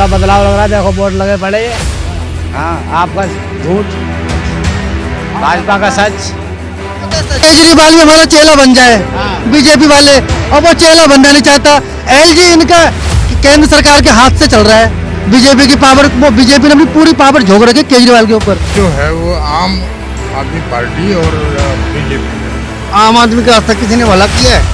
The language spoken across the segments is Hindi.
थोड़ा बदलाव लग रहा है। देखो बोर्ड लगे पड़े हैं। हाँ, आपका झूठ, भाजपा का सच। केजरीवाल भी हमारा चेला बन जाए, बीजेपी वाले, और वो चेला बनना नहीं चाहता। एलजी इनका केंद्र सरकार के हाथ से चल रहा है। बीजेपी की पावर, वो बीजेपी ने अपनी पूरी पावर झोंक रखी है केजरीवाल के ऊपर। जो है वो आम आदमी पार्टी और बीजेपी। आम आदमी का आज तक किसी ने भला किया है?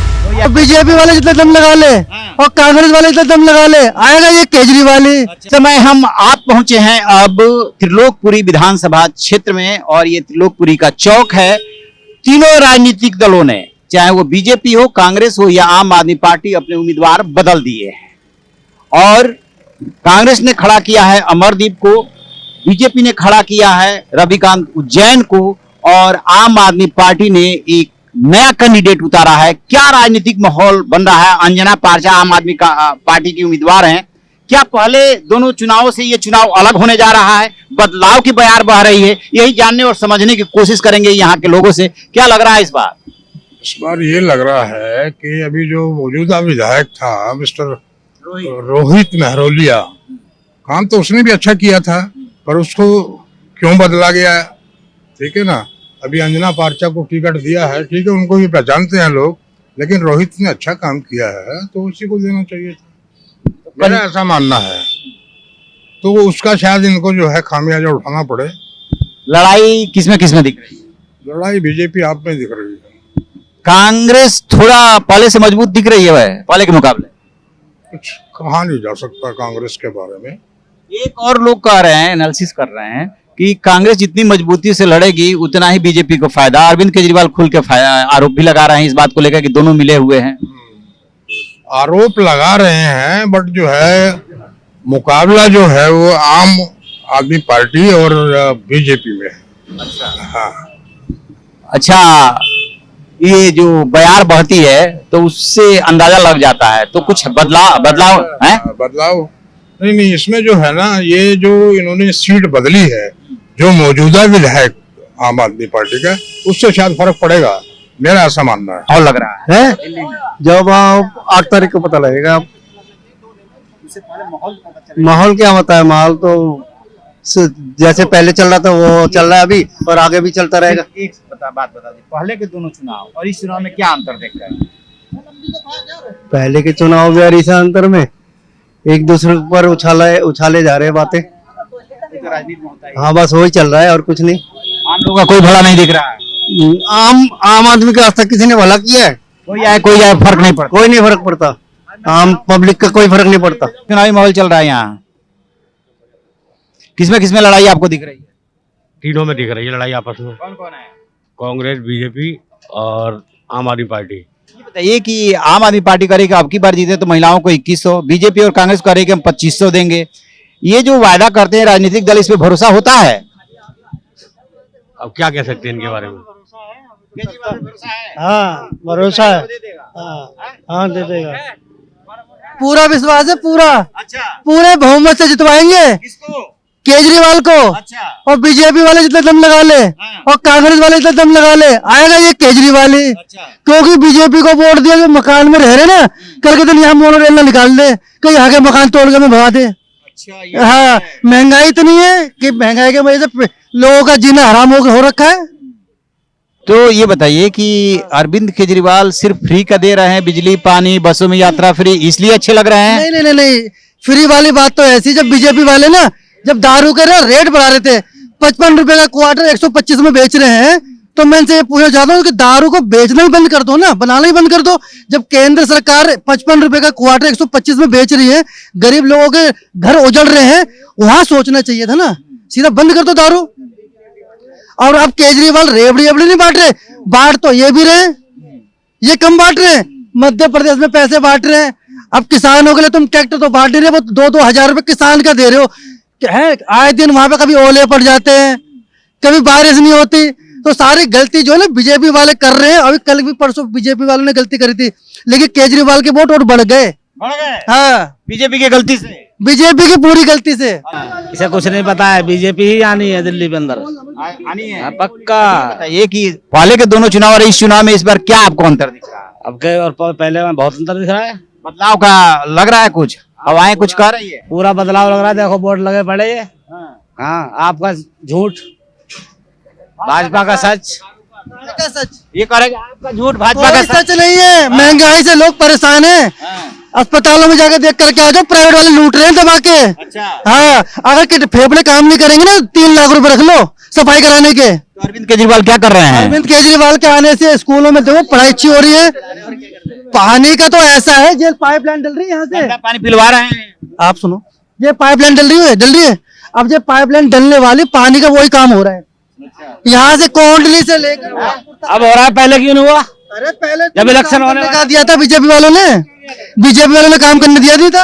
बीजेपी वाले जितना दम लगा ले और कांग्रेस वाले जितना दम लगा ले, आएगा ये केजरीवाल ही। समय हम आप पहुंचे हैं अब त्रिलोकपुरी विधानसभा क्षेत्र में, और ये त्रिलोकपुरी का चौक है। तीनों राजनीतिक दलों ने, चाहे वो बीजेपी हो, कांग्रेस हो या आम आदमी पार्टी, अपने उम्मीदवार बदल दिए हैं। और कांग्रेस ने खड़ा किया है अमरदीप को, बीजेपी ने खड़ा किया है रविकांत उज्जैन को, और आम आदमी पार्टी ने एक नया कैंडिडेट उतारा है। क्या राजनीतिक माहौल बन रहा है? अंजना पारचा आम आदमी का पार्टी की उम्मीदवार हैं। क्या पहले दोनों चुनावों से ये चुनाव अलग होने जा रहा है? बदलाव की बयार बह रही है? यही जानने और समझने की कोशिश करेंगे यहाँ के लोगों से। क्या लग रहा है इस बार? इस बार ये लग रहा है कि अभी जो मौजूदा विधायक था मिस्टर रोहित मेहरोलिया, काम तो उसने भी अच्छा किया था, पर उसको क्यों बदला गया? ठीक है ना, अभी अंजना पारचा को टिकट दिया है, ठीक है, उनको भी पहचानते हैं लोग, लेकिन रोहित ने अच्छा काम किया है तो उसी को देना चाहिए था, मेरा ऐसा मानना है। तो उसका शायद इनको जो है खामियाजा उठाना पड़े। लड़ाई किसमें दिख रही है? लड़ाई बीजेपी आप में दिख रही है। कांग्रेस थोड़ा पहले से मजबूत दिख रही है पहले के मुकाबले। कुछ कहा नहीं जा सकता कांग्रेस के बारे में। एक और लोग कह रहे हैं, एनालिसिस कर रहे हैं कि कांग्रेस जितनी मजबूती से लड़ेगी उतना ही बीजेपी को फायदा। अरविंद केजरीवाल खुल के आरोप भी लगा रहे हैं इस बात को लेकर कि दोनों मिले हुए हैं। आरोप लगा रहे हैं, बट जो है मुकाबला जो है वो आम आदमी पार्टी और बीजेपी में है। अच्छा, हाँ। अच्छा, ये जो बयार बहती है तो उससे अंदाजा लग जाता है, तो कुछ बदलाव है? बदलाव नहीं, इसमें जो है ना, ये जो इन्होंने सीट बदली है, जो मौजूदा विधायक आम आदमी पार्टी का, उससे शायद फर्क पड़ेगा, मेरा ऐसा मानना है। और लग रहा है जब 8 तारीख को पता लगेगा। माहौल क्या होता है? माहौल तो जैसे पहले चल रहा था वो चल रहा है अभी, और आगे भी चलता रहेगा। एक बात बता दीजिए, पहले के दोनों चुनाव और इस चुनाव में क्या अंतर देखते हैं? पहले के चुनाव में और इस अंतर में एक दूसरे पर उछाले जा रहे हैं बातें। राजनीति में होता है। हाँ, बस वही चल रहा है और कुछ नहीं। आम लोगों का कोई भला नहीं दिख रहा है। आम आदमी का आज तक किसी ने भला किया है? कोई आए फर्क नहीं पड़ता। कोई नहीं फर्क पड़ता, आम पब्लिक का कोई फर्क नहीं पड़ता। चुनावी माहौल चल रहा है यहाँ, किसमें लड़ाई आपको दिख रही है? तीनों में दिख रही है लड़ाई आपस में। कौन कौन है? कांग्रेस, बीजेपी और आम आदमी पार्टी। ये बताइए कि आम आदमी पार्टी करे कि अब की बार जीते तो महिलाओं को 2100, बीजेपी और कांग्रेस करे कि हम 2500 देंगे। ये जो वायदा करते हैं राजनीतिक दल, इस पे भरोसा होता है? अब क्या कह सकते हैं इनके बारे में? हाँ, भरोसा है। हाँ, दे देगा। पूरा विश्वास है, पूरा। अच्छा, पूरे बहुमत से जितवाएंगे किसको? केजरीवाल को। अच्छा, और बीजेपी वाले जितना दम लगा ले और कांग्रेस वाले जितना दम लगा ले, आएगा ये केजरीवाल ही। अच्छा, क्योंकि बीजेपी को वोट दिया, जो मकान में रह रहे ना, कल के दिन यहाँ मोनोरेल ना निकाल दे, कहीं यहाँ के मकान तोड़ के में भगा दे। अच्छा, हाँ, महंगाई इतनी है कि महंगाई की वजह से लोगों का जीना हराम हो रखा है। तो ये बताइए कि अरविंद केजरीवाल सिर्फ फ्री का दे रहे हैं, बिजली, पानी, बसों में यात्रा फ्री, इसलिए अच्छे लग रहे हैं? नहीं, फ्री वाली बात तो ऐसी, जब बीजेपी वाले ना, जब दारू के रेट बढ़ा रहे थे, 55 रुपए का क्वार्टर 125 में बेच रहे हैं, तो मैं इनसे पूछना चाहता हूँ कि दारू को बेचना ही बंद कर दो ना, बनाना ही बंद कर दो। जब केंद्र सरकार 55 रुपए का क्वार्टर 125 में बेच रही है, गरीब लोगों के घर उजड़ रहे हैं, वहां सोचना चाहिए था ना, सीधा बंद कर दो दारू। और अब केजरीवाल रेवड़ी नहीं बांट रहे, बांट तो ये भी रहे, ये कम बांट रहे हैं, मध्य प्रदेश में पैसे बांट रहे हैं। अब किसानों के लिए तुम ट्रैक्टर तो बांट नहीं रहे, वो 2-2 हजार रुपए किसान का दे रहे हो। है आए दिन वहां पे कभी ओले पड़ जाते हैं, कभी बारिश नहीं होती, तो सारी गलती जो है ना बीजेपी वाले कर रहे हैं। अभी कल भी परसों बीजेपी वालों ने गलती करी थी, लेकिन केजरीवाल के वोट और बढ़ गए। हाँ, बीजेपी की गलती से, बीजेपी की पूरी गलती से। इसे कुछ नहीं पता है, बीजेपी ही आनी है दिल्ली में अंदर, आनी है पक्का। ये कि पहले के दोनों चुनाव और इस चुनाव में इस बार क्या आपको अंतर दिख रहा है? अब के और पहले में बहुत अंतर दिख रहा है। बदलाव का लग रहा है कुछ? हवाएं कुछ कह रही है। पूरा बदलाव लग रहा है, देखो बोर्ड लगे पड़े ये। हाँ, आपका झूठ, भाजपा का सच। क्या सच? ये करेगा आपका झूठ, भाजपा का कोई सच नहीं है। महंगाई से लोग परेशान हैं। अस्पतालों में जाके देख करके आ जाओ, प्राइवेट वाले लूट रहे हैं दबा के। अच्छा, हाँ, अगर फेफड़े काम नहीं करेंगे ना 3 लाख रुपए रख लो सफाई कराने के। तो अरविंद केजरीवाल क्या कर रहे हैं? अरविंद केजरीवाल के आने से स्कूलों में देखो पढ़ाई अच्छी हो रही है। पानी का तो ऐसा है, ये पाइपलाइन डल रही है यहाँ से। गंदा पानी पिलवा रहे हैं। आप सुनो, ये पाइपलाइन डल रही है। अब ये पाइपलाइन डलने वाली, पानी का वही काम हो रहा है यहाँ से कोंडली से लेकर। अब हो रहा है, पहले क्यों नहीं हुआ? अरे पहले जब इलेक्शन होने का दिया था बीजेपी वालों ने काम करने दिया नहीं था।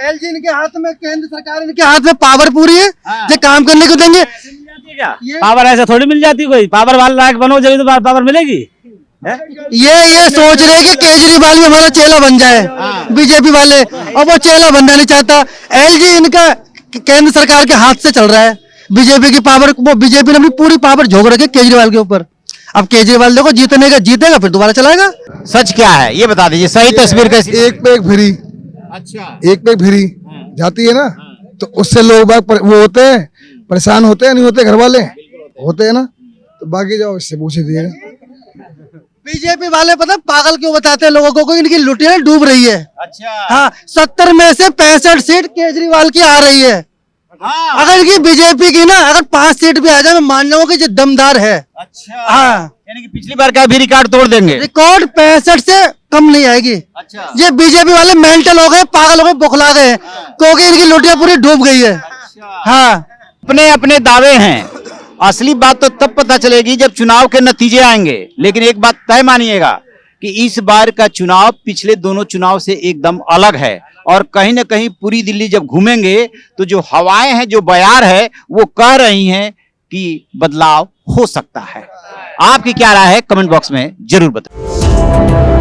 एलजी इनके हाथ में, केंद्र सरकार इनके हाथ में पावर पूरी है, ये काम करने को देंगे। पावर ऐसे थोड़ी मिल जाती, कोई पावर वाला लायक बनो जब तो पावर मिलेगी। ये सोच रहे हैं कि केजरीवाल भी हमारा चेला बन जाए, बीजेपी वाले, और वो चेला बनना नहीं चाहता। एलजी इनका केंद्र सरकार के हाथ से चल रहा है। बीजेपी की पावर, वो बीजेपी ने अपनी पूरी पावर झोंक रखी है केजरीवाल के ऊपर। अब केजरीवाल देखो जीतेगा फिर दोबारा चलाएगा। सच क्या है ये बता दीजिए, सही तस्वीर कैसी? एक पे एक फ्री, अच्छा, एक पे एक फ्री जाती है ना, तो उससे लोग वो होते हैं, परेशान होते हैं, नहीं होते? घर वाले होते हैं ना, तो बाकी जाओ इससे पूछ दीजिएगा। बीजेपी वाले पता पागल क्यों बताते हैं लोगों को, इनकी लुटिया डूब रही है। अच्छा, हाँ, 70 में से 65 सीट केजरीवाल की आ रही है। हाँ, अगर की बीजेपी की ना, अगर 5 सीट भी आ जाए, मैं मान जाऊंगा कि ये दमदार है। अच्छा, हाँ, यानी कि पिछली बार का भी रिकॉर्ड तोड़ देंगे। रिकॉर्ड 65 से कम नहीं आएगी। अच्छा, ये बीजेपी वाले मेंटल हो गए, पागल हो गए, बौखला गए, क्योंकि इनकी लुटिया पूरी डूब गई है। हाँ, अपने अपने दावे हैं, असली बात तो तब पता चलेगी जब चुनाव के नतीजे आएंगे। लेकिन एक बात तय मानिएगा कि इस बार का चुनाव पिछले दोनों चुनाव से एकदम अलग है, और कहीं ना कहीं पूरी दिल्ली जब घूमेंगे तो जो हवाएं हैं, जो बयार है, वो कह रही हैं कि बदलाव हो सकता है। आपकी क्या राय है कमेंट बॉक्स में जरूर बताएं।